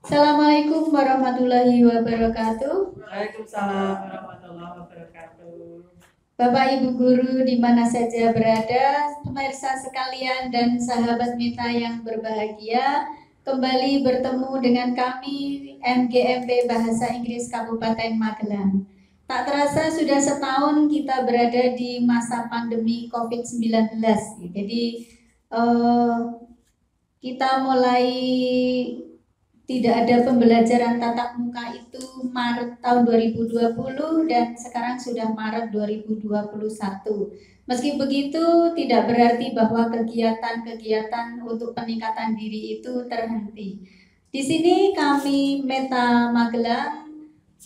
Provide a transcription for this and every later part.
Assalamualaikum warahmatullahi wabarakatuh. Waalaikumsalam warahmatullahi wabarakatuh. Bapak Ibu guru di mana saja berada, pemirsa sekalian dan sahabat Mita yang berbahagia, kembali bertemu dengan kami MGMP Bahasa Inggris Kabupaten Magelang. Tak terasa sudah setahun kita berada di masa pandemi COVID-19. Jadi kita mulai tidak ada pembelajaran tatap muka itu Maret tahun 2020 dan sekarang sudah Maret 2021. Meski begitu, tidak berarti bahwa kegiatan-kegiatan untuk peningkatan diri itu terhenti. Di sini kami Meta Magelang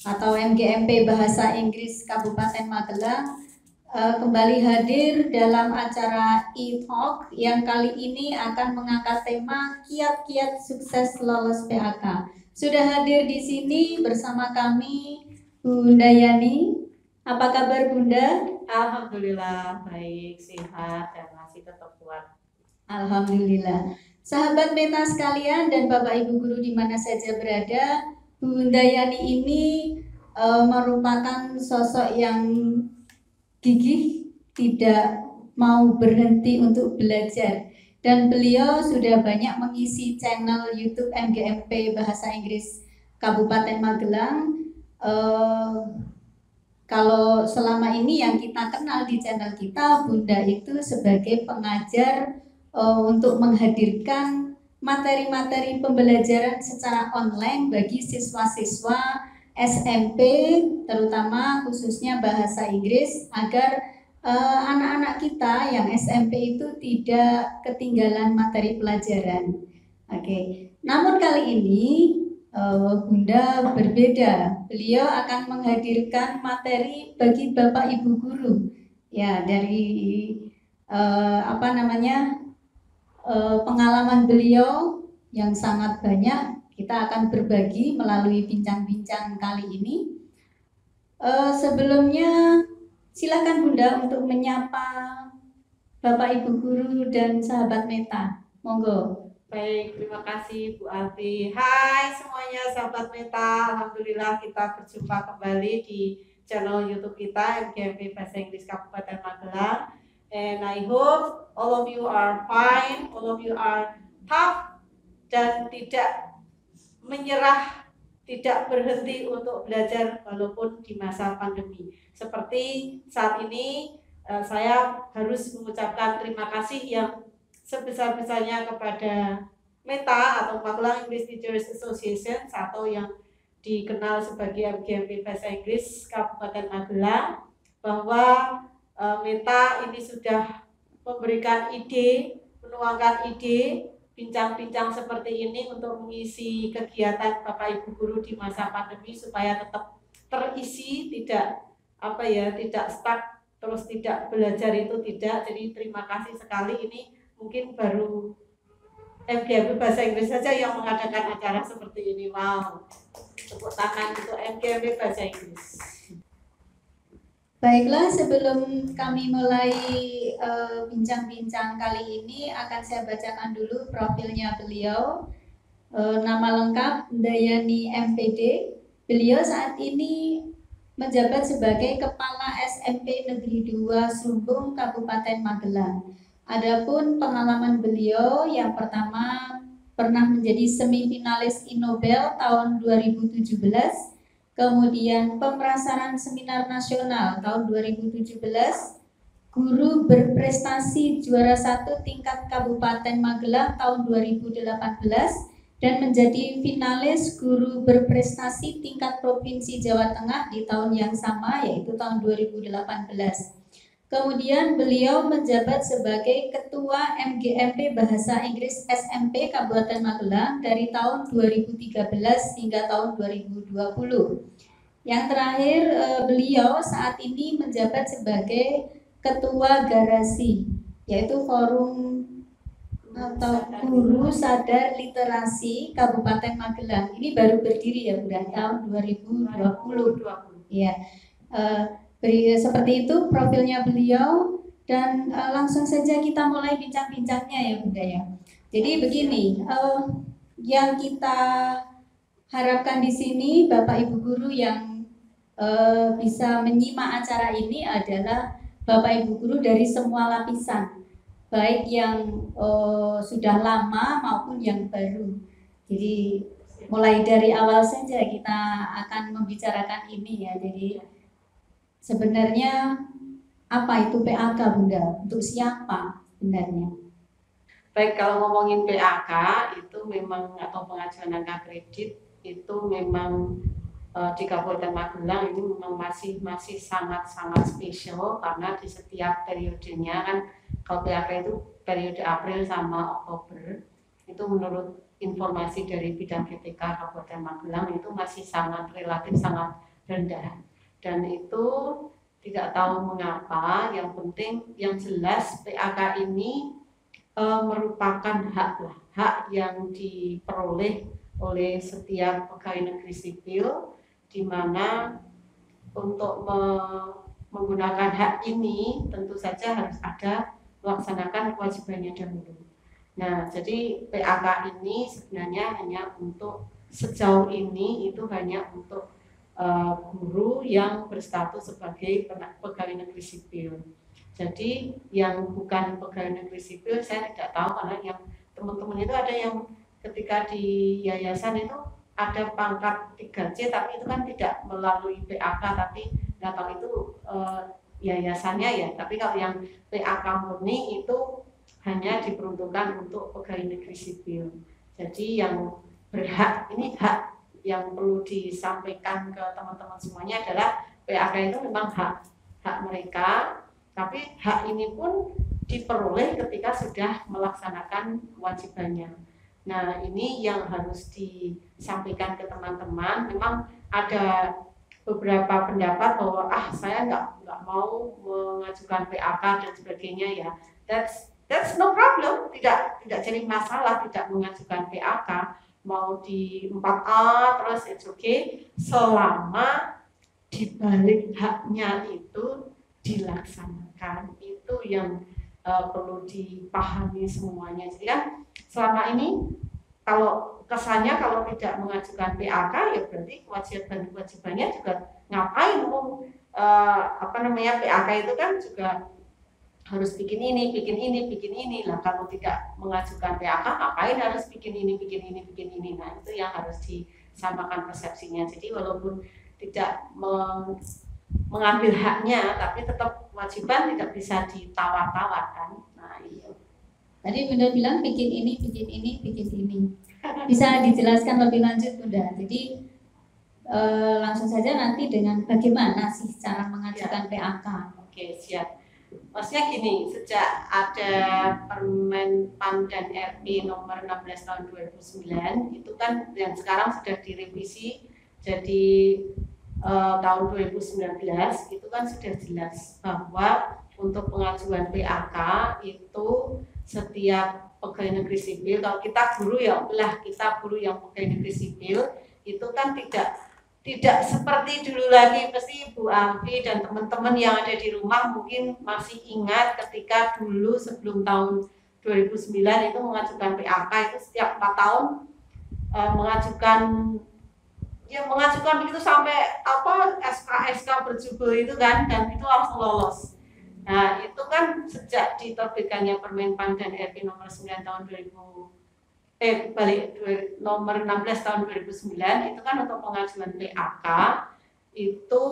atau MGMP Bahasa Inggris Kabupaten Magelang kembali hadir dalam acara e-talk yang kali ini akan mengangkat tema kiat-kiat sukses lolos PAK. Sudah hadir di sini bersama kami Bunda Yani. Apa kabar Bunda? Alhamdulillah baik, sehat dan masih tetap kuat. Alhamdulillah. Sahabat Meta sekalian dan Bapak Ibu guru di mana saja berada, Bunda Yani ini merupakan sosok yang gigih, tidak mau berhenti untuk belajar, dan beliau sudah banyak mengisi channel YouTube MGMP Bahasa Inggris Kabupaten Magelang. Kalau selama ini yang kita kenal di channel kita, Bunda itu sebagai pengajar untuk menghadirkan materi-materi pembelajaran secara online bagi siswa-siswa SMP, terutama khususnya bahasa Inggris, agar anak-anak kita yang SMP itu tidak ketinggalan materi pelajaran. Oke. Namun kali ini Bunda berbeda. Beliau akan menghadirkan materi bagi Bapak Ibu guru. Ya, dari pengalaman beliau yang sangat banyak, kita akan berbagi melalui bincang-bincang kali ini. Sebelumnya silakan Bunda untuk menyapa Bapak Ibu guru dan sahabat Meta. Monggo. Baik, terima kasih Bu Alfi. Hai semuanya sahabat Meta, Alhamdulillah kita berjumpa kembali di channel YouTube kita MGMP Bahasa Inggris Kabupaten Magelang. And I hope all of you are fine, all of you are tough dan tidak menyerah, tidak berhenti untuk belajar walaupun di masa pandemi. Seperti saat ini saya harus mengucapkan terima kasih yang sebesar-besarnya kepada Meta atau Magelang English Teachers Association atau yang dikenal sebagai MGMP Bahasa Inggris Kabupaten Magelang, bahwa Meta ini sudah memberikan ide, menuangkan ide, bincang-bincang seperti ini untuk mengisi kegiatan Bapak Ibu guru di masa pandemi supaya tetap terisi, tidak tidak stuck, terus tidak belajar itu tidak. Jadi terima kasih sekali, ini mungkin baru MGMP Bahasa Inggris saja yang mengadakan acara seperti ini. Wow, tepuk tangan untuk MGMP Bahasa Inggris. Baiklah, sebelum kami mulai bincang-bincang kali ini, akan saya bacakan dulu profilnya beliau. Nama lengkap Dayani MPD. Beliau saat ini menjabat sebagai Kepala SMP Negeri 2 Sumbung Kabupaten Magelang. Adapun pengalaman beliau, yang pertama pernah menjadi semifinalis Innobel tahun 2017, kemudian pemerasaran seminar nasional tahun 2017, guru berprestasi juara 1 tingkat Kabupaten Magelang tahun 2018, dan menjadi finalis guru berprestasi tingkat Provinsi Jawa Tengah di tahun yang sama, yaitu tahun 2018. Kemudian beliau menjabat sebagai Ketua MGMP Bahasa Inggris SMP Kabupaten Magelang dari tahun 2013 hingga tahun 2020. Yang terakhir, beliau saat ini menjabat sebagai Ketua Garasi, yaitu Forum atau Guru Sadar Literasi Kabupaten Magelang. Ini baru berdiri ya, Bunda, tahun 2020. Ya. Seperti itu profilnya beliau, dan langsung saja kita mulai bincang-bincangnya ya Bunda ya. Jadi begini, yang kita harapkan di sini Bapak Ibu guru yang bisa menyimak acara ini adalah Bapak Ibu guru dari semua lapisan, baik yang sudah lama maupun yang baru. Jadi mulai dari awal saja kita akan membicarakan ini ya. Jadi sebenarnya apa itu PAK Bunda? Untuk siapa sebenarnya? Baik, kalau ngomongin PAK itu memang atau pengajuan angka kredit itu memang di Kabupaten Magelang ini memang masih sangat spesial karena di setiap periodenya kan kalau PAK itu periode April sama Oktober itu menurut informasi dari bidang GTK Kabupaten Magelang itu masih relatif sangat rendah dan itu tidak tahu mengapa, yang penting yang jelas PAK ini merupakan hak yang diperoleh oleh setiap pegawai negeri sipil di mana untuk menggunakan hak ini tentu saja harus ada melaksanakan kewajibannya dahulu. Nah, jadi PAK ini sebenarnya hanya untuk sejauh ini itu hanya untuk guru yang berstatus sebagai pegawai negeri sipil. Jadi yang bukan pegawai negeri sipil saya tidak tahu karena yang teman-teman itu ada yang ketika di yayasan itu ada pangkat 3C tapi itu kan tidak melalui PAK tapi datang itu yayasannya ya. Tapi kalau yang PAK murni itu hanya diperuntukkan untuk pegawai negeri sipil. Jadi yang berhak ini hak yang perlu disampaikan ke teman-teman semuanya adalah PAK itu memang hak mereka, tapi hak ini pun diperoleh ketika sudah melaksanakan kewajibannya. Nah, ini yang harus disampaikan ke teman-teman. Memang ada beberapa pendapat bahwa saya nggak mau mengajukan PAK dan sebagainya ya. That's no problem, tidak jadi masalah tidak mengajukan PAK, mau di 4A terus it's okay selama dibalik haknya itu dilaksanakan. Itu yang perlu dipahami semuanya. Jadi kan selama ini kalau kesannya kalau tidak mengajukan PAK ya berarti kewajibannya juga ngapain PAK itu kan juga harus bikin ini lah. Kalau tidak mengajukan PAK ngapain harus bikin ini. Nah, itu yang harus disamakan persepsinya. Jadi walaupun tidak mengambil haknya tapi tetap kewajiban tidak bisa ditawar-tawar kan. Nah, itu. Tadi Bunda bilang bikin ini. Bisa dijelaskan lebih lanjut Bunda. Jadi langsung saja nanti dengan bagaimana sih cara mengajukan PAK. Oke, siap. Maksudnya gini, sejak ada Permen PAN dan RP nomor 16 tahun 2009 itu kan yang sekarang sudah direvisi jadi tahun 2019 itu kan sudah jelas bahwa untuk pengajuan PAK itu setiap pegawai negeri sipil, kalau kita guru yang pegawai negeri sipil itu kan tidak seperti dulu lagi. Pasti Bu Amfi dan teman-teman yang ada di rumah mungkin masih ingat ketika dulu sebelum tahun 2009 itu mengajukan PAK itu setiap 4 tahun mengajukan begitu sampai SK berjubel itu kan, dan itu langsung lolos. Nah, itu kan sejak diterbitkannya Permen PAN dan RP nomor 9 tahun 2000 nomor 16 tahun 2009 itu kan untuk pengajuan PAK itu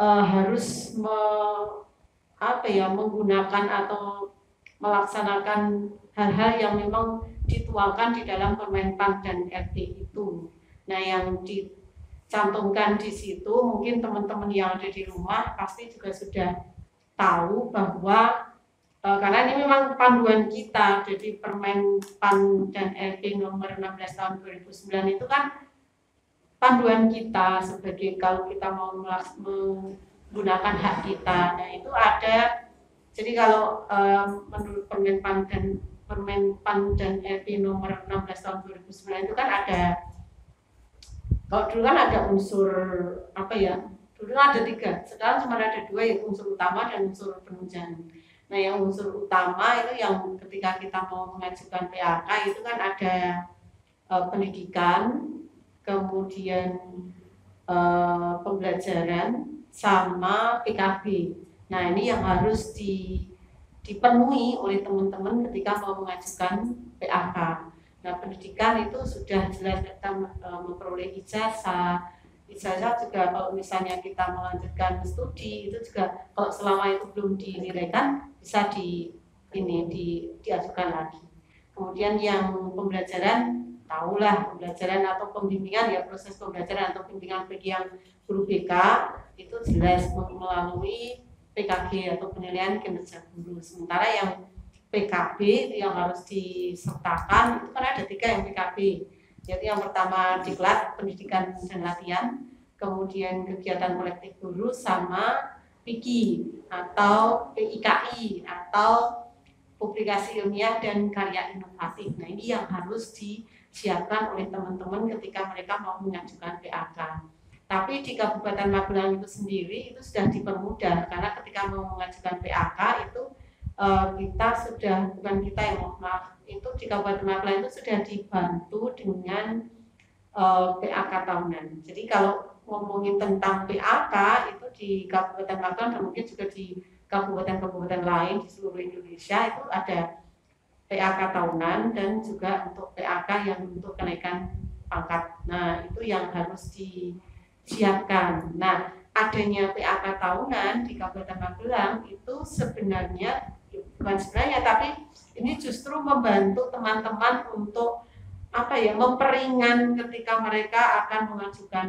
harus menggunakan atau melaksanakan hal-hal yang memang dituangkan di dalam Permen PAN dan RP itu. Nah, yang dicantumkan di situ mungkin teman-teman yang ada di rumah pasti juga sudah tahu bahwa karena ini memang panduan kita, jadi Permen PAN dan RP nomor 16 tahun 2009 itu kan panduan kita sebagai kalau kita mau menggunakan hak kita. Nah, itu ada, jadi kalau menurut Permen PAN dan RP nomor 16 tahun 2009 itu kan ada, kalau dulu kan ada unsur dulu ada 3, sekarang cuma ada 2, yaitu unsur utama dan unsur penunjang. Nah, yang unsur utama itu yang ketika kita mau mengajukan PAK itu kan ada pendidikan, kemudian pembelajaran sama PKB. Nah ini yang harus dipenuhi oleh teman-teman ketika mau mengajukan PAK. Nah pendidikan itu sudah jelas kita memperoleh ijazah juga kalau misalnya kita melanjutkan studi itu juga kalau selama itu belum dinilaikan bisa diajukan lagi. Kemudian yang pembelajaran tahulah pembelajaran atau pembimbingan ya proses pembelajaran atau pembimbingan bagi yang guru BK itu jelas melalui PKG atau penilaian kinerja guru. Sementara yang PKB yang harus disertakan itu kan ada 3 yang PKB. Jadi yang pertama diklat pendidikan dan latihan, kemudian kegiatan kolektif guru sama PIKI atau PIKI atau publikasi ilmiah dan karya inovatif. Nah ini yang harus disiapkan oleh teman-teman ketika mereka mau mengajukan PAK. Tapi di Kabupaten Magelang itu sendiri itu sudah dipermudah karena ketika mau mengajukan PAK itu kita sudah bukan kita yang maaf itu di Kabupaten Magelang itu sudah dibantu dengan PAK tahunan. Jadi kalau ngomongin tentang PAK itu di Kabupaten Magelang dan mungkin juga di kabupaten-kabupaten lain di seluruh Indonesia itu ada PAK tahunan dan juga untuk PAK yang untuk kenaikan pangkat. Nah itu yang harus disiapkan. Nah adanya PAK tahunan di Kabupaten Magelang itu sebenarnya bukan sebenarnya tapi ini justru membantu teman-teman untuk memperingan ketika mereka akan mengajukan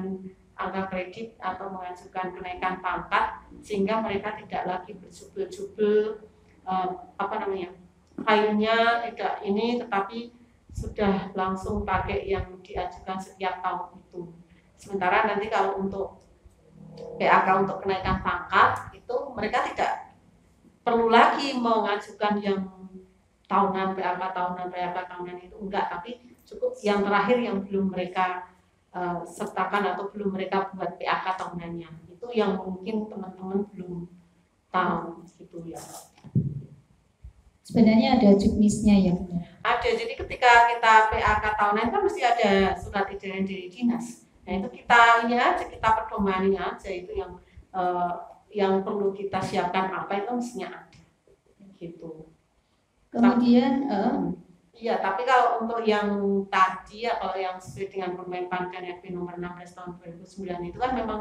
angka kredit atau mengajukan kenaikan pangkat sehingga mereka tidak lagi berjubel-jubel filenya tidak ini tetapi sudah langsung pakai yang diajukan setiap tahun itu. Sementara nanti kalau untuk PAK untuk kenaikan pangkat itu mereka tidak perlu lagi mengajukan yang tahunan PAK tahunan itu enggak, tapi cukup yang terakhir yang belum mereka sertakan atau belum mereka buat PAK tahunannya itu yang mungkin teman-teman belum tahu gitu ya. Sebenarnya ada juknisnya ya? Ada, jadi ketika kita PAK tahunan kan mesti ada surat edaran dari dinas. Nah itu kita ini aja, kita pedomani aja itu yang perlu kita siapkan apa itu mestinya ada gitu. Kemudian iya, tapi kalau untuk yang tadi ya kalau yang sesuai dengan Permen-Pan dan RP nomor 16 tahun 2009 itu kan memang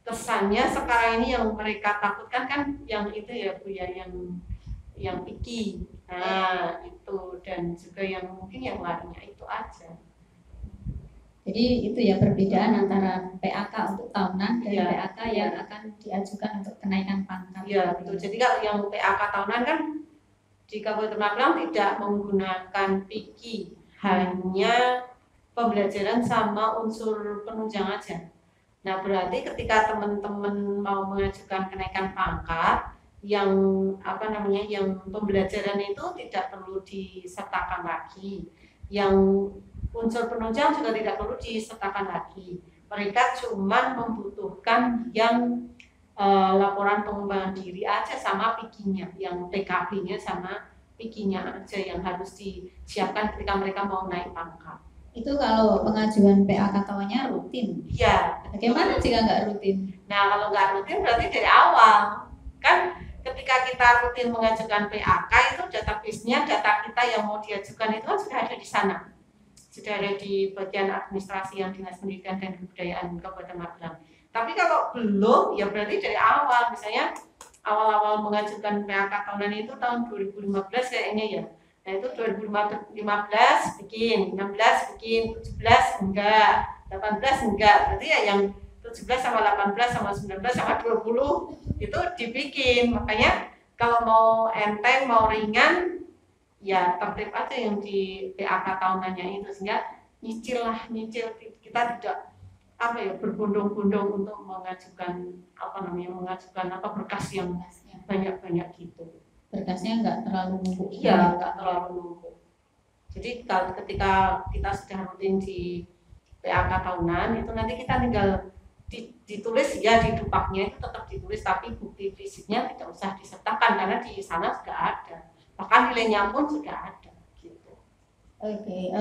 kesannya sekarang ini yang mereka takutkan kan yang itu ya Bu ya yang PIKI. Nah, itu dan juga yang mungkin yang lainnya itu aja. Jadi itu ya perbedaan antara PAK untuk tahunan dan PAK yang akan diajukan untuk kenaikan pangkat. Iya, betul. Jadi kalau yang PAK tahunan kan di Kabupaten Magelang tidak menggunakan PIKI, hanya pembelajaran sama unsur penunjang aja. Nah, berarti ketika teman-teman mau mengajukan kenaikan pangkat, yang yang pembelajaran itu tidak perlu disertakan lagi. Yang unsur penunjang juga tidak perlu disertakan lagi. Mereka cuma membutuhkan yang laporan pengembangan diri aja sama PIKI-nya, yang PKB-nya sama PIKI-nya aja yang harus disiapkan ketika mereka mau naik pangkat. Itu kalau pengajuan PAK tahunnya rutin? Iya. Bagaimana jika nggak rutin? Nah kalau nggak rutin berarti dari awal kan ketika kita rutin mengajukan PAK itu database-nya data kita yang mau diajukan itu kan sudah ada di sana, sudah ada di bagian administrasi yang Dinas Pendidikan dan Kebudayaan Kabupaten Magelang. Tapi kalau belum, ya berarti dari awal, misalnya awal-awal mengajukan PAK tahunan itu tahun 2015 kayaknya ya. Nah itu 2015 bikin, 16 bikin, 17 enggak, 18 enggak. Berarti ya yang 17 sama 18 sama 19 sama 20 itu dibikin. Makanya kalau mau enteng, mau ringan, ya tertib aja yang di PAK tahunannya itu. Sehingga nyicil kita tidak berbondong-bondong untuk mengajukan berkas yang banyak gitu. Berkasnya nggak terlalu numpuk. Iya, nggak terlalu numpuk. Jadi ketika kita sudah rutin di PAK tahunan itu nanti kita tinggal ditulis ya di dupaknya itu tetap ditulis tapi bukti fisiknya tidak usah disertakan karena di sana sudah ada. Bahkan nilainya pun sudah ada gitu. Oke.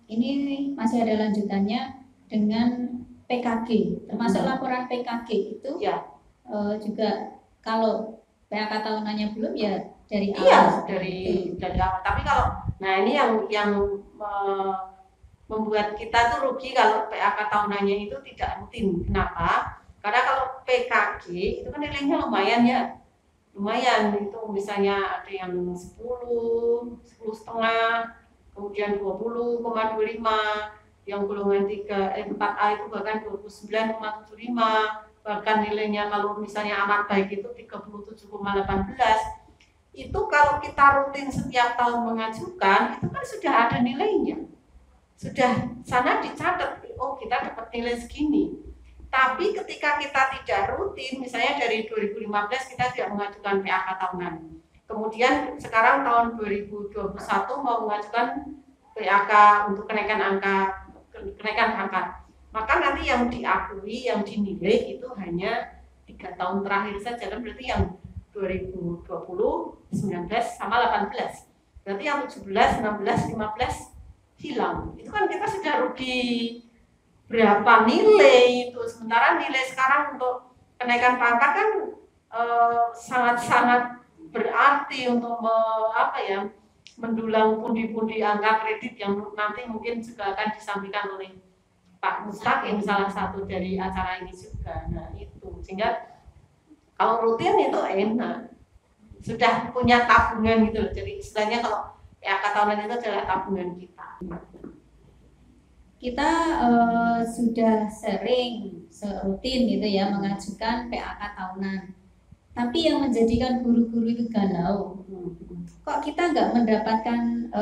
ini masih ada lanjutannya dengan PKG, termasuk laporan PKG itu ya. Juga kalau PAK tahunannya belum ya dari awal. Iya, dari awal. Tapi kalau, nah ini yang membuat kita tuh rugi kalau PAK tahunannya itu tidak rutin. Kenapa? Karena kalau PKG itu kan nilainya lumayan ya. Lumayan itu misalnya ada yang 10 setengah, kemudian 20,25, yang golongan 4A itu bahkan 29,75, bahkan nilainya kalau misalnya amat baik itu 37,18. Itu kalau kita rutin setiap tahun mengajukan itu kan sudah ada nilainya, sudah sana dicatat, oh kita dapat nilai segini. Tapi ketika kita tidak rutin, misalnya dari 2015 kita tidak mengajukan PAK tahunan, kemudian sekarang tahun 2021 mau mengajukan PAK untuk kenaikan pangkat, maka nanti yang diakui, yang dinilai itu hanya 3 tahun terakhir saja, kan berarti yang 2020, 19 sama 18. Berarti yang 17, 16, 15 hilang. Itu kan kita sudah rugi berapa nilai itu. Sementara nilai sekarang untuk kenaikan pangkat kan sangat-sangat berarti untuk mendulang pundi-pundi angka kredit yang nanti mungkin juga akan disampaikan oleh Pak Mustaqim, salah satu dari acara ini juga. Nah itu, sehingga kalau rutin itu enak, sudah punya tabungan gitu loh. Jadi istilahnya kalau PAK tahunan itu adalah tabungan kita. Kita sudah sering rutin gitu ya mengajukan PAK tahunan. Tapi yang menjadikan guru-guru itu galau, kok kita nggak mendapatkan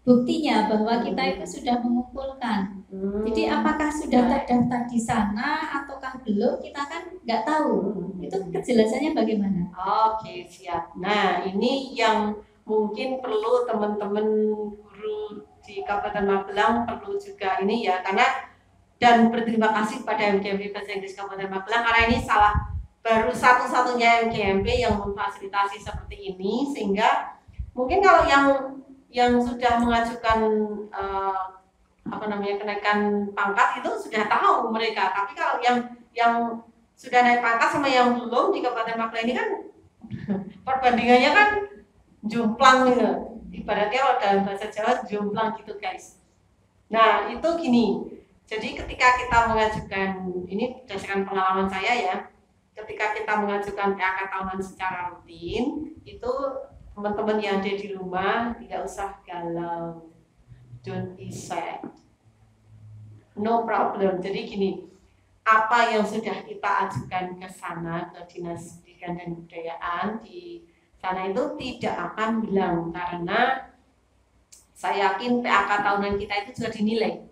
buktinya bahwa kita itu sudah mengumpulkan. Jadi apakah sudah terdaftar di sana ataukah belum, kita kan nggak tahu. Itu kejelasannya bagaimana? Oke, siap. Nah ini yang mungkin perlu teman-teman guru di Kabupaten Magelang perlu juga ini ya, karena dan berterima kasih pada MGMP Bahasa Inggris Kabupaten Magelang karena ini baru satu-satunya MGMP yang memfasilitasi seperti ini, sehingga mungkin kalau yang sudah mengajukan kenaikan pangkat itu sudah tahu mereka, tapi kalau yang sudah naik pangkat sama yang belum di Kabupaten Magelang ini kan perbandingannya kan jomplang gitu. Ibaratnya kalau dalam bahasa Jawa jomplang gitu guys. Nah itu gini, jadi ketika kita mengajukan, ini berdasarkan pengalaman saya ya, ketika kita mengajukan PAK tahunan secara rutin, itu teman-teman yang ada di rumah tidak usah galau, don't be sad, no problem. Jadi gini, apa yang sudah kita ajukan ke sana, ke Dinas Pendidikan dan Kebudayaan di sana itu tidak akan hilang, karena saya yakin PAK tahunan kita itu sudah dinilai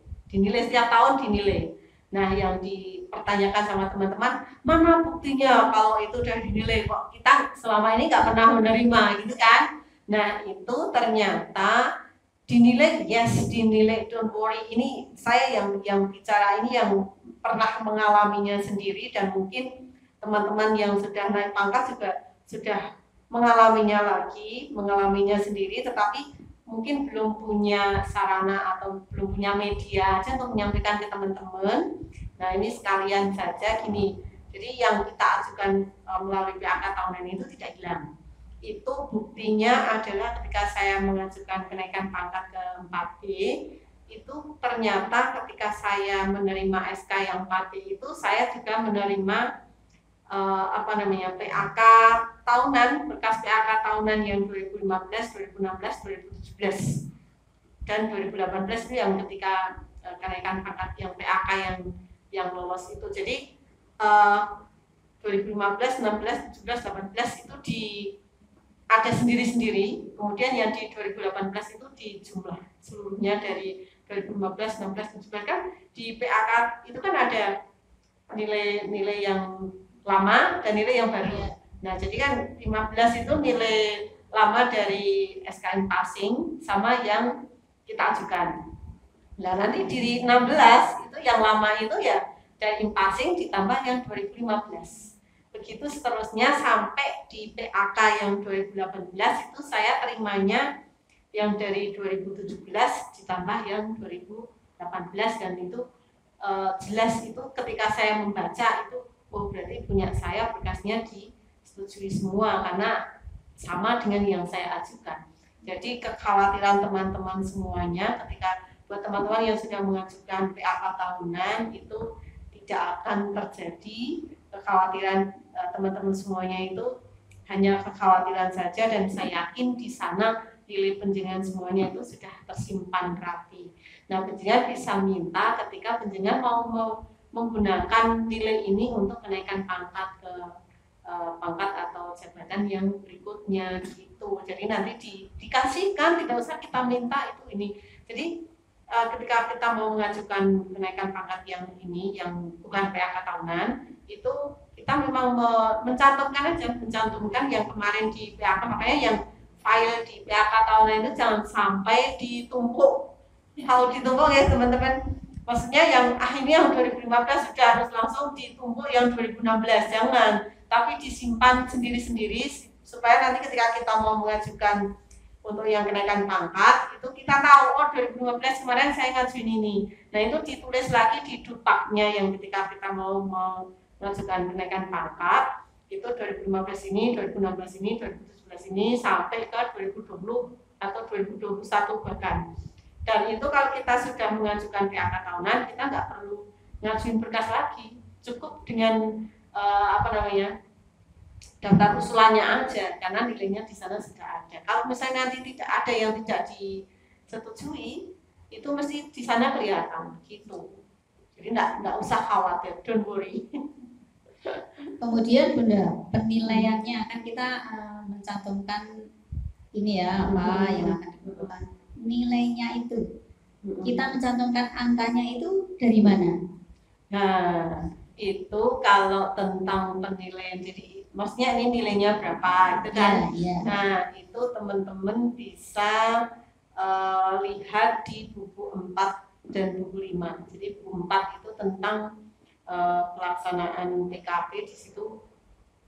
setiap tahun dinilai. Nah yang dipertanyakan sama teman-teman, mana buktinya kalau itu sudah dinilai, kok kita selama ini nggak pernah menerima gitu kan. Nah itu ternyata dinilai, yes dinilai, don't worry. Ini saya yang bicara ini yang pernah mengalaminya sendiri, dan mungkin teman-teman yang sudah naik pangkat juga sudah mengalaminya sendiri, tetapi mungkin belum punya sarana atau belum punya media aja untuk menyampaikan ke teman-teman. Nah ini sekalian saja gini, jadi yang kita ajukan melalui PAK tahunan itu tidak hilang. Itu buktinya adalah ketika saya mengajukan kenaikan pangkat ke 4B, itu ternyata ketika saya menerima SK yang 4B itu saya juga menerima PAK tahunan, berkas PAK tahunan yang 2015, 2016, 2017 dan 2018 itu yang ketika kenaikan pangkat yang PAK yang lolos itu. Jadi 2015, 16, 17, 18 itu ada sendiri-sendiri. Kemudian yang di 2018 itu dijumlah seluruhnya dari 2015, 16, 17 kan di PAK itu kan ada nilai-nilai yang lama dan nilai yang baru. Nah, jadi kan 15 itu nilai lama dari SKN passing sama yang kita ajukan. Nah, nanti di 16 itu yang lama itu ya dari passing ditambah yang 2015. Begitu seterusnya sampai di PAK yang 2018 itu saya terimanya yang dari 2017 ditambah yang 2018, dan itu jelas itu ketika saya membaca itu, oh berarti punya saya berkasnya disetujui semua karena sama dengan yang saya ajukan. Jadi kekhawatiran teman-teman semuanya ketika buat teman-teman yang sudah mengajukan PAK tahunan itu tidak akan terjadi kekhawatiran. Teman-teman semuanya itu hanya kekhawatiran saja, dan saya yakin di sana nilai penjenengan semuanya itu sudah tersimpan rapi. Nah, penjenengan bisa minta ketika penjenengan mau menggunakan nilai ini untuk kenaikan pangkat ke pangkat atau jabatan yang berikutnya gitu. Jadi nanti dikasihkan, tidak usah kita minta itu ini. Jadi ketika kita mau mengajukan kenaikan pangkat yang ini, yang bukan PAK tahunan, itu kita memang mencantumkan yang kemarin di PAK. Makanya yang file di PAK tahunan itu jangan sampai ditumpuk. Kalau ditumpuk ya teman-teman, maksudnya yang ini yang 2015 sudah harus langsung ditumpuk yang 2016, jangan, tapi disimpan sendiri-sendiri supaya nanti ketika kita mau mengajukan untuk yang kenaikan pangkat itu kita tahu, oh 2015 kemarin saya ngajuin ini. Nah itu ditulis lagi di dupaknya yang ketika kita mau mengajukan kenaikan pangkat itu 2015 ini, 2016 ini, 2017 ini sampai ke 2020 atau 2021 bahkan. Dan itu kalau kita sudah mengajukan PAK tahunan, kita nggak perlu ngajuin berkas lagi, cukup dengan daftar usulannya aja, karena nilainya di sana sudah ada. Kalau misalnya nanti tidak ada yang tidak disetujui, itu mesti di sana kelihatan gitu. Jadi nggak usah khawatir, don't worry. Kemudian Bunda, penilaiannya kan kita mencantumkan ini ya apa yang akan dibutuhkan. Nilainya itu kita mencantumkan angkanya itu dari mana? Nah itu kalau tentang penilaian, jadi maksudnya ini nilainya berapa itu kan? Yeah. Nah itu teman-teman bisa lihat di buku 4 dan buku 5. Jadi buku 4 itu tentang pelaksanaan PKP, di situ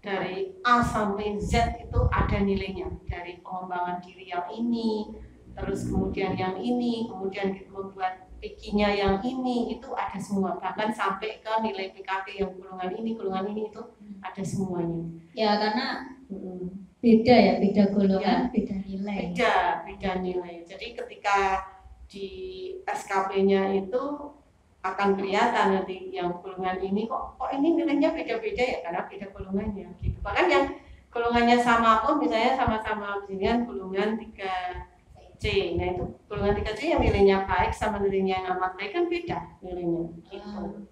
dari A sampai Z itu ada nilainya, dari pengembangan diri yang ini, terus kemudian yang ini, kemudian membuat PK-nya yang ini, itu ada semua, bahkan sampai ke nilai PKP yang golongan ini itu ada semuanya. Ya karena beda ya, beda golongan, ya, beda nilai. Beda nilai. Jadi ketika di SKP-nya itu akan kelihatan nanti yang golongan ini kok ini nilainya beda-beda ya, karena beda golongannya gitu. Bahkan yang golongannya sama pun, misalnya sama-sama dengan golongan 3C. Nah itu golongan 3C yang nilainya baik sama nilainya yang amat baik kan beda nilainya gitu.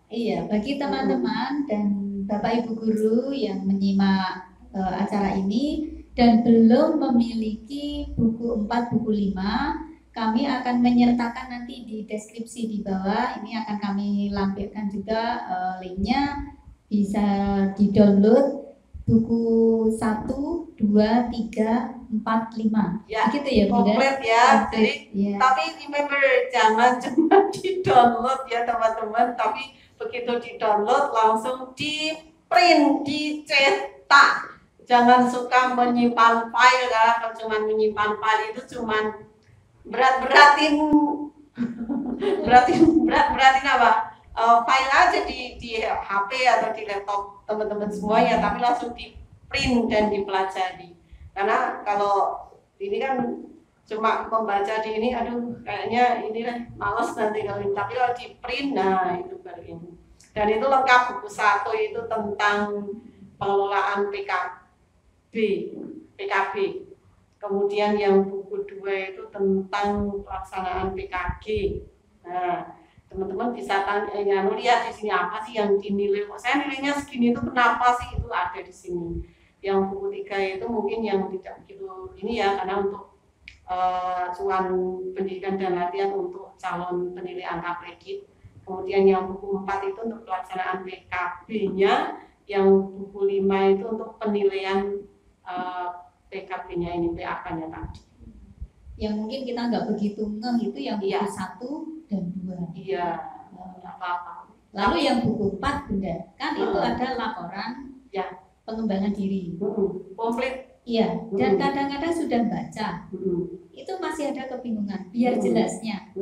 Iya, bagi teman-teman dan Bapak Ibu guru yang menyimak acara ini dan belum memiliki buku 4, buku 5, kami akan menyertakan nanti di deskripsi di bawah. Ini akan kami lampirkan juga linknya, bisa di-download buku 1, 2, 3, 4, 5 ya, gitu ya Bunda? Komplit ya. Jadi ya. Tapi remember, jangan cuma di-download ya teman-teman, tapi begitu di-download langsung di-print, dicetak. Jangan suka menyimpan file, karena kalau cuma menyimpan file itu cuma beratin apa? File aja di HP atau di laptop teman-teman semuanya, tapi langsung di print dan dipelajari. Karena kalau ini kan cuma membaca di ini, aduh kayaknya ini males nanti kalau ini. Tapi kalau di print, nah itu baru ini. Dan itu lengkap, buku 1 itu tentang pengelolaan PKB. Kemudian yang buku 2 itu tentang pelaksanaan PKG. Nah, teman-teman bisa tanya, lihat di sini apa sih yang dinilai. Kok saya nilainya segini itu kenapa sih, itu ada di sini. Yang buku 3 itu mungkin yang tidak begitu ini ya, karena untuk acuan pendidikan dan latihan untuk calon penilai angka kredit. Kemudian yang buku 4 itu untuk pelaksanaan PKB-nya, yang buku 5 itu untuk penilaian PKB-nya ini, PAK-nya tadi. Yang mungkin kita nggak begitu ngeh itu yang buku 1 dan 2. Iya, apa-apa. Lalu yang buku 4 Bunda, kan itu ada laporan ya pengembangan diri. Komplit. Iya, dan kadang-kadang sudah baca, itu masih ada kebingungan. Biar jelasnya,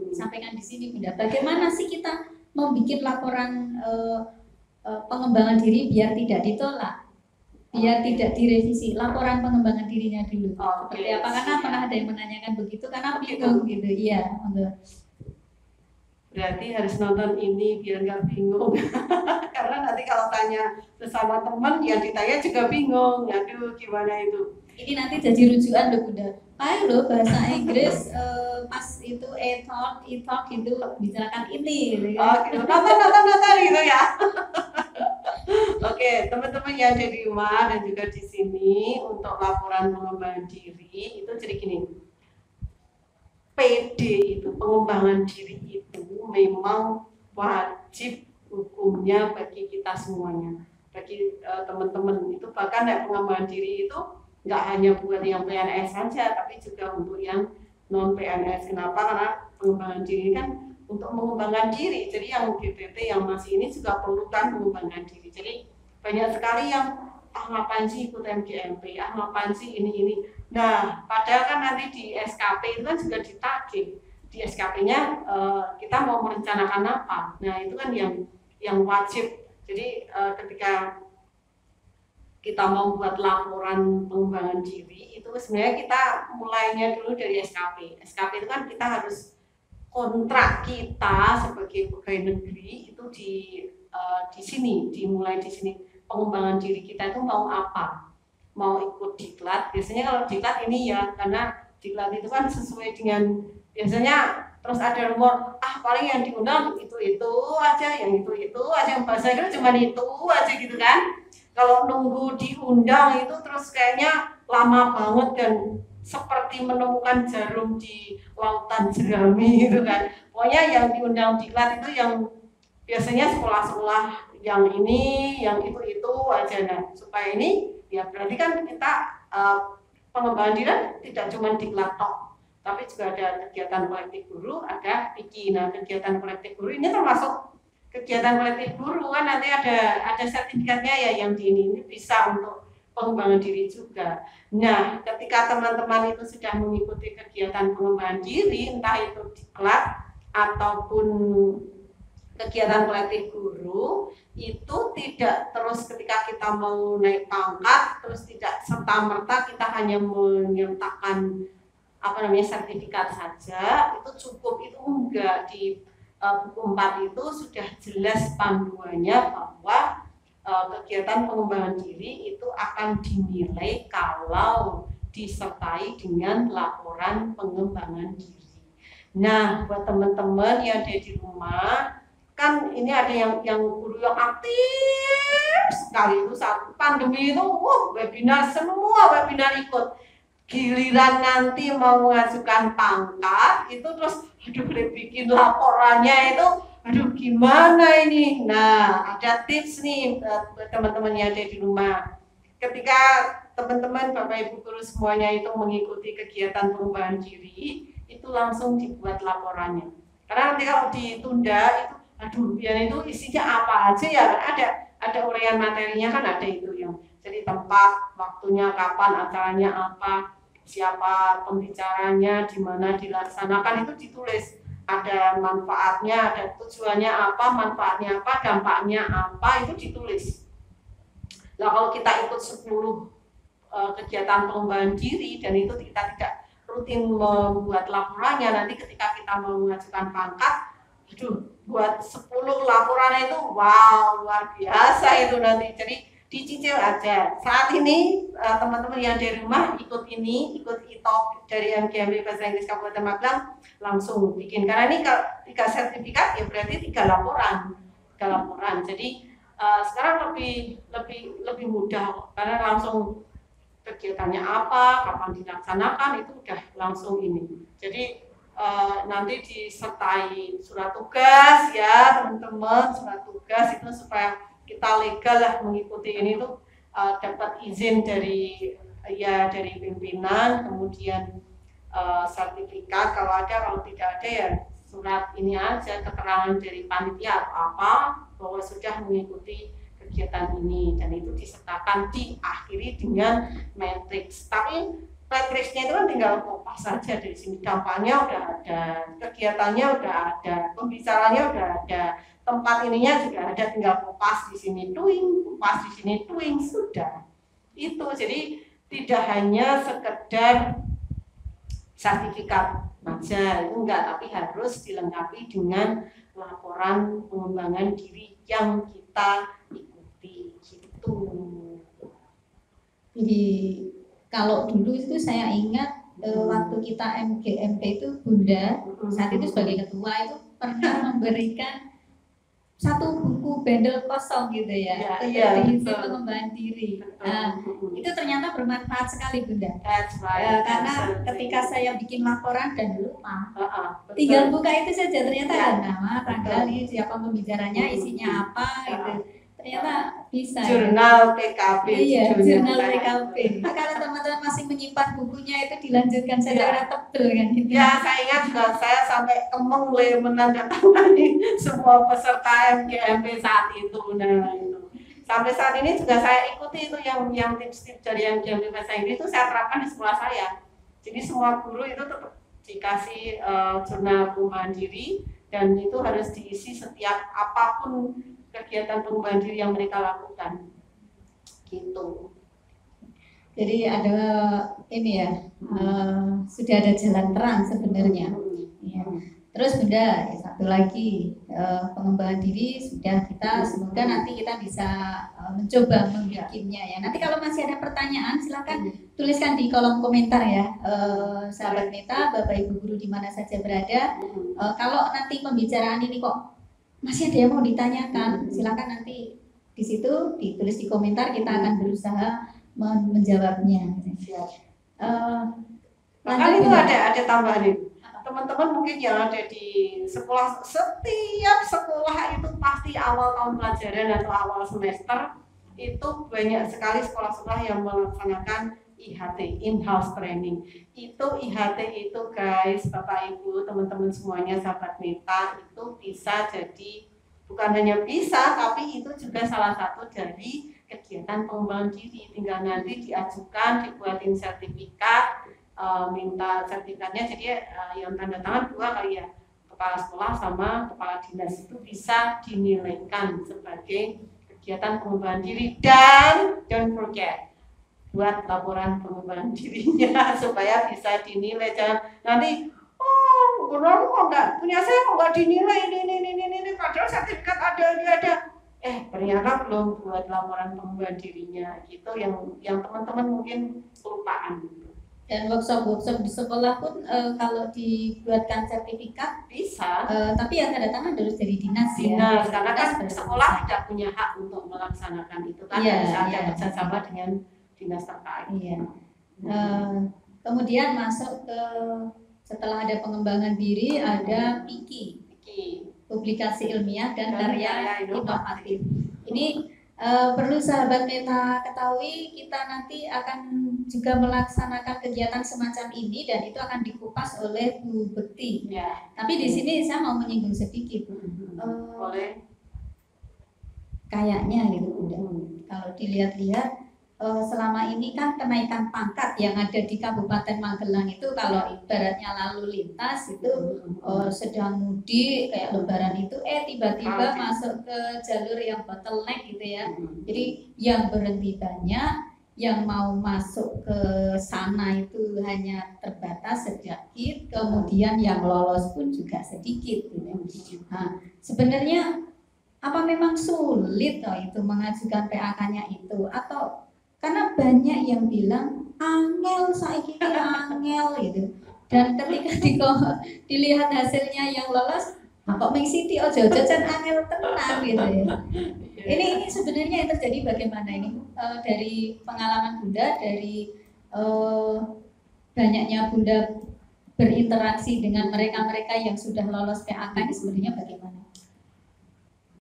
sampaikan di sini Bunda. Bagaimana sih kita membuat laporan pengembangan diri biar tidak ditolak, biar tidak direvisi, laporan pengembangan dirinya dulu. Seperti apa? Karena pernah ada yang menanyakan begitu, karena bingung gitu. Iya, berarti harus nonton ini biar nggak bingung. Karena nanti kalau tanya sesama teman yang ditanya juga bingung. Aduh, gimana itu? Ini nanti jadi rujukan loh Bunda. Ayo loh bahasa Inggris pas itu e-talk itu bicarakan ini gitu kan. Oh, gitu. Nonton gitu ya. Oke, teman-teman yang ada di rumah dan juga di sini untuk laporan pengembangan diri itu jadi gini. PD itu, pengembangan diri itu memang wajib hukumnya bagi kita semuanya, bagi teman-teman itu. Bahkan pengembangan diri itu nggak hanya buat yang PNS saja, tapi juga untuk yang non PNS. Kenapa? Karena pengembangan diri kan untuk mengembangkan diri. Jadi yang GPP yang masih ini juga perlukan pengembangan diri. Jadi banyak sekali yang ngapain sih ikut MGMP, ngapain sih ini. Nah, padahal kan nanti di SKP itu kan juga ditagih. Di SKP-nya kita mau merencanakan apa. Nah, itu kan yang wajib. Jadi ketika kita mau buat laporan pengembangan diri, itu sebenarnya kita mulainya dulu dari SKP. SKP itu kan kita harus kontrak kita sebagai pegawai negeri itu di sini, dimulai di sini. Pengembangan diri kita itu mau apa? Mau ikut diklat, biasanya kalau diklat ini ya, karena diklat itu kan sesuai dengan biasanya terus ada rumor, paling yang diundang itu aja, yang itu aja, yang bahasa Inggris cuma itu aja gitu kan. Kalau nunggu diundang itu terus kayaknya lama banget dan seperti menemukan jarum di lautan jerami gitu kan. Pokoknya yang diundang diklat itu yang biasanya sekolah-sekolah yang ini, yang itu aja. Nah, supaya ini ya berarti kan kita pengembangan diri tidak cuma diklat tok, tapi juga ada kegiatan kolektif guru, ada PIKI. Nah, kegiatan kolektif guru ini termasuk kegiatan kolektif guru kan nanti ada sertifikatnya ya, yang di ini bisa untuk pengembangan diri juga. Nah, ketika teman-teman itu sudah mengikuti kegiatan pengembangan diri, entah itu diklat ataupun kegiatan kolektif guru, itu tidak terus ketika kita mau naik pangkat terus tidak serta-merta kita hanya menyertakan sertifikat saja, itu cukup. Itu enggak. Di buku 4 itu sudah jelas panduannya bahwa kegiatan pengembangan diri itu akan dinilai kalau disertai dengan laporan pengembangan diri. Nah, buat teman-teman yang ada di rumah, kan ini ada yang guru yang aktif sekali itu saat pandemi itu, webinar, semua webinar ikut. Giliran nanti mau mengajukan pangkat itu terus bikin laporannya itu, gimana ini. Nah, ada tips nih buat teman-teman yang ada di rumah. Ketika teman-teman Bapak Ibu guru semuanya itu mengikuti kegiatan pengembangan diri, itu langsung dibuat laporannya. Karena nanti kalau ditunda itu biar itu isinya apa aja ya, ada uraian materinya kan, ada itu yang jadi tempat, waktunya kapan, acaranya apa, siapa pembicaranya, di mana dilaksanakan, itu ditulis. Ada manfaatnya, ada tujuannya apa, manfaatnya apa, dampaknya apa, itu ditulis. Nah, kalau kita ikut 10 kegiatan pengembangan diri dan itu kita tidak rutin membuat laporannya, nanti ketika kita mau mengajukan pangkat, buat 10 laporan itu wow, luar biasa itu nanti. Jadi dicicil aja. Saat ini teman-teman yang dari rumah ikut e-talk dari MGMP Bahasa Inggris Kabupaten Magelang, langsung bikin. Karena ini 3 sertifikat ya berarti 3 laporan. Jadi sekarang lebih mudah karena langsung kegiatannya apa, kapan dilaksanakan, itu udah langsung ini. Jadi nanti disertai surat tugas ya teman-teman, surat tugas itu supaya kita legal lah mengikuti ini tuh, dapat izin dari pimpinan, kemudian sertifikat kalau tidak ada ya surat ini aja, keterangan dari panitia apa bahwa sudah mengikuti kegiatan ini, dan itu disertakan diakhiri dengan matriks. Tapi matriksnya itu kan tinggal kopas saja dari sini, dampaknya udah ada, kegiatannya udah ada, pembicaranya udah ada, tempat ininya juga ada, tinggal kopas di sini doing, kopas di sini doing, sudah. Itu jadi tidak hanya sekedar sertifikat aja, itu enggak, tapi harus dilengkapi dengan laporan pengembangan diri yang kita ikuti gitu. Jadi kalau dulu itu saya ingat waktu kita MGMP itu Bunda saat itu sebagai ketua itu pernah memberikan satu buku bendel kosong gitu ya, diisi pengembangan diri. Nah, itu ternyata bermanfaat sekali Bunda. Karena ketika saya bikin laporan dan lupa, tinggal buka itu saja, ternyata ada nama, tanggal, siapa pembicaranya, isinya apa gitu. Ternyata bisa. Jurnal PKP. Iya, jurnal PKP. Nah, kalau teman-teman masih menyimpan bukunya itu dilanjutkan secara tebel kan gitu. Ya, saya ingat juga saya sampai kemeng menandatangani semua peserta MGMP saat itu. Nah, itu. Sampai saat ini juga saya ikuti itu yang tips-tips dari MGMP bahasa Inggris itu saya terapkan di sekolah saya. Jadi semua guru itu tetap dikasih jurnal pengembangan diri, dan itu harus diisi setiap apapun kegiatan pengembangan diri yang mereka lakukan gitu. Jadi ada ini ya, sudah ada jalan terang sebenarnya ya. Terus Bunda, satu lagi pengembangan diri sudah kita, semoga nanti kita bisa mencoba membikinnya ya. Nanti kalau masih ada pertanyaan silakan tuliskan di kolom komentar ya, sahabat Meta, Bapak Ibu guru di mana saja berada. Kalau nanti pembicaraan ini kok masih ada yang mau ditanyakan, silakan nanti di situ ditulis di komentar, kita akan berusaha menjawabnya. Bahkan itu ada tambahan ini. Teman-teman mungkin yang ada di sekolah, setiap sekolah itu pasti awal tahun pelajaran atau awal semester itu banyak sekali sekolah-sekolah yang melaksanakan IHT, in-house training. Itu IHT itu guys, Bapak Ibu, teman-teman semuanya, sahabat Meta, itu bisa jadi, bukan hanya bisa, tapi itu juga salah satu dari kegiatan pengembangan diri. Tinggal nanti diajukan, dibuatin sertifikat, minta sertifikatnya, jadi yang tanda tangan 2 kali ya, kepala sekolah sama kepala dinas, itu bisa dinilaikan sebagai kegiatan pengembangan diri. Dan don't forget, buat laporan pengembangan dirinya supaya bisa dinilai. Jangan nanti benar kok enggak punya saya kok enggak dinilai ini padahal sertifikat ada ternyata belum buat laporan pengembangan dirinya gitu, yang teman-teman mungkin kelupaan gitu. Dan workshop di sekolah pun kalau dibuatkan sertifikat bisa, tapi yang tanda tangan harus dari dinas ya. Karena kan sekolah tidak punya hak untuk melaksanakan itu kan, harus ada kerjasama dengan dinas terkait. Iya. Kemudian masuk ke setelah ada pengembangan diri ada PIKI, publikasi ilmiah dan karya inovatif. Ini perlu sahabat Meta ketahui, kita nanti akan juga melaksanakan kegiatan semacam ini dan itu akan dikupas oleh Bu Bekti. Ya. Tapi di sini saya mau menyinggung sedikit. Boleh. Kayaknya gitu Bunda. Kalau dilihat-lihat selama ini kan kenaikan pangkat yang ada di Kabupaten Magelang itu, kalau ibaratnya lalu lintas itu sedang mudik kayak lebaran itu tiba-tiba masuk ke jalur yang bottleneck gitu ya. Jadi yang berhenti banyak, yang mau masuk ke sana itu hanya terbatas sedikit, kemudian yang lolos pun juga sedikit gitu. Nah, sebenarnya apa memang sulit itu mengajukan PAK-nya itu, atau karena banyak yang bilang angel saiki angel gitu, dan ketika dilihat hasilnya yang lolos kok Ming Siti ojo jajan angel tenang gitu ya. Ini sebenarnya yang terjadi bagaimana ini dari pengalaman Bunda, dari banyaknya Bunda berinteraksi dengan mereka-mereka yang sudah lolos PAK ini sebenarnya bagaimana?